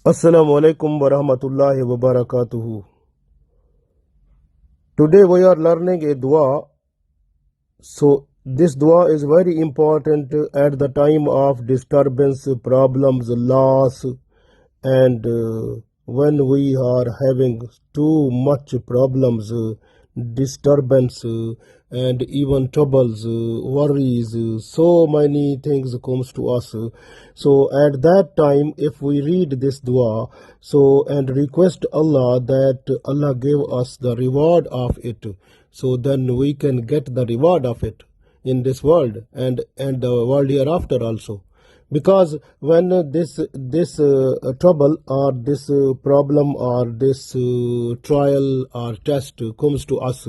Assalamu alaikum wa rahmatullahi wa barakatuhu. Today we are learning a dua. So this dua is very important at the time of disturbance, problems, loss, and when we are having too much problems, disturbance, and even troubles, worries, so many things comes to us. So at that time, if we read this dua, so and request Allah that Allah give us the reward of it, so then we can get the reward of it in this world and the world hereafter also. Because when this trouble or this problem or this trial or test comes to us,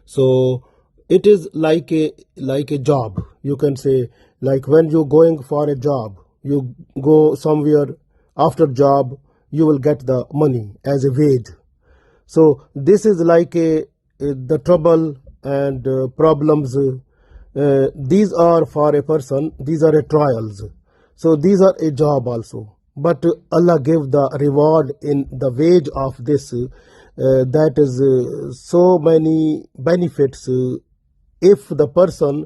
so it is like a job, you can say. Like when you're going for a job, you go somewhere, after job you will get the money as a wage. So this is like the trouble and problems, these are for a person, these are a trials. So these are a job also. But Allah gave the reward in the wage of this. That is so many benefits if the person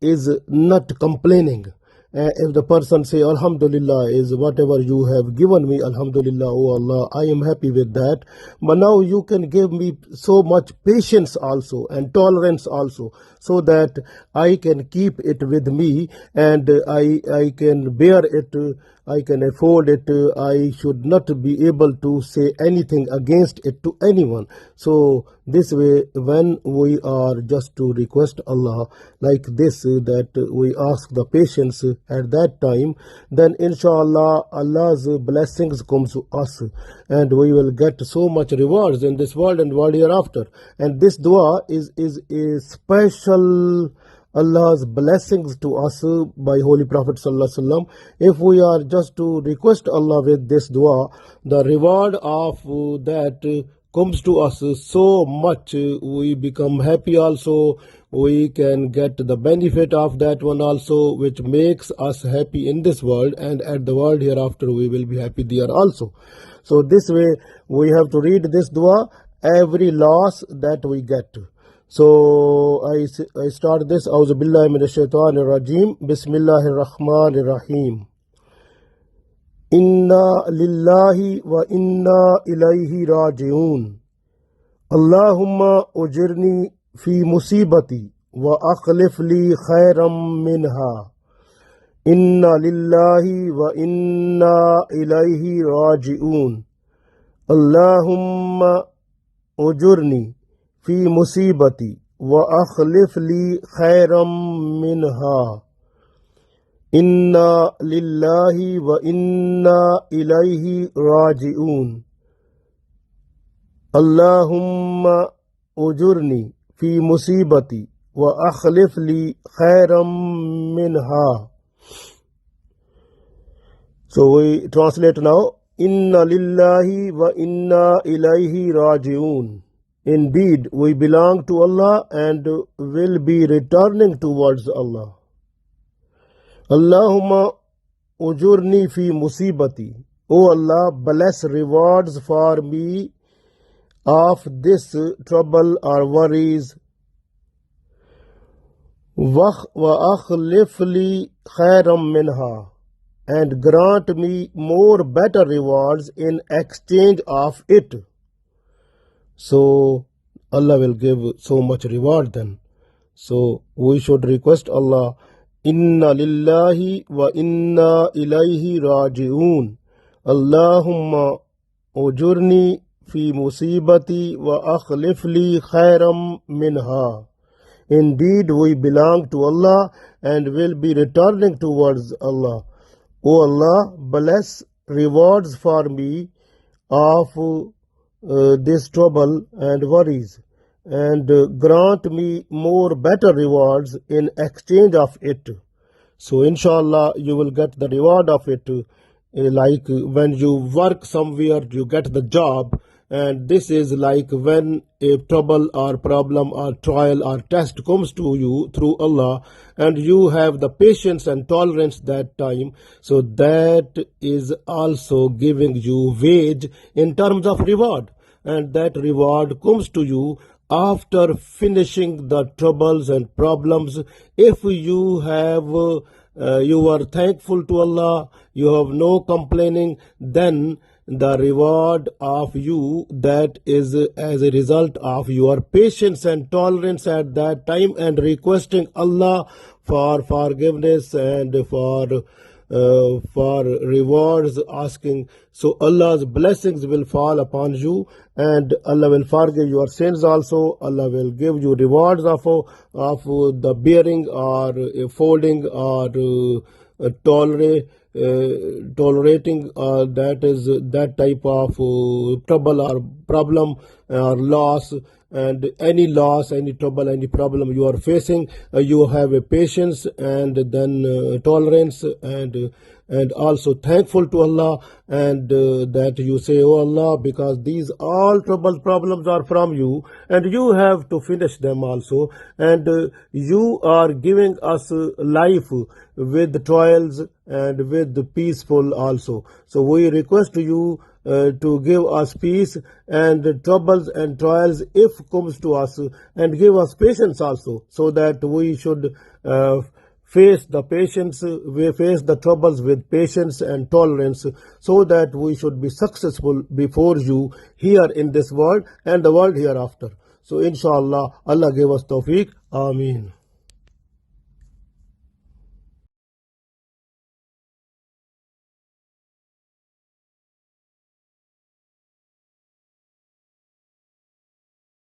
is not complaining. If the person say Alhamdulillah, is whatever you have given me, Alhamdulillah, oh Allah, I am happy with that. But now you can give me so much patience also and tolerance also, so that I can keep it with me and I can bear it, I can afford it. I should not be able to say anything against it to anyone. So this way, when we are just to request Allah like this, that we ask the patience at that time, then inshallah Allah's blessings comes to us and we will get so much rewards in this world and world hereafter. And this dua is a special Allah's blessings to us by Holy Prophet Sallallahu Alaihi Wasallam. If we are just to request Allah with this dua, the reward of that comes to us so much. We become happy also. We can get the benefit of that one also, which makes us happy in this world, and at the world hereafter we will be happy there also. So this way we have to read this dua every loss that we get. So I start this. A'udhu billahi minash shaitanir rajim. Bismillahir rahmanir rahim. Inna lillahi wa inna ilayhi raji'un. Allahumma ujirni fi musibati wa akhlif li khairam minha. Inna lillahi wa inna ilayhi raji'un. Allahumma ujirni fi musibati wa akhlif li khairam minha. Inna lillahi wa inna ilayhi raji'un. Allahumma ujurni fi musibati wa akhlif li khairam minha. So we translate now. Inna lillahi wa inna ilayhi raji'un. Indeed, we belong to Allah and will be returning towards Allah. Allahumma ujurni fi musibati. O Allah, bless rewards for me of this trouble or worries. Wa akhlif li khairam minha. And grant me more better rewards in exchange of it. So Allah will give so much reward then. So we should request Allah. Inna lillahi wa inna ilayhi raji'un. Allahumma ujurni fi musibati wa akhlif li khairam minha. Indeed, we belong to Allah and will be returning towards Allah. O Allah, bless rewards for me of this trouble and worries, and grant me more better rewards in exchange of it. So inshallah you will get the reward of it. Like when you work somewhere, you get the job, And this is like when a trouble or problem or trial or test comes to you through Allah, and you have the patience and tolerance that time, so that is also giving you wage in terms of reward. And that reward comes to you after finishing the troubles and problems. If you have you are thankful to Allah, you have no complaining, then the reward of you, that is as a result of your patience and tolerance at that time, and requesting Allah for forgiveness and for rewards asking. So Allah's blessings will fall upon you, and Allah will forgive your sins also. Allah will give you rewards of the bearing or folding or tolerating that is that type of trouble or problem or loss. And any loss, any trouble, any problem you are facing, you have a patience and then tolerance and also thankful to Allah, and that you say, oh Allah, because these all trouble problems are from you, and you have to finish them also, and you are giving us life with trials and with peaceful also. So we request you to give us peace and troubles and trials if comes to us, and give us patience also, so that we should face the troubles with patience and tolerance, so that we should be successful before you here in this world and the world hereafter. So inshallah, Allah give us tawfiq. Ameen.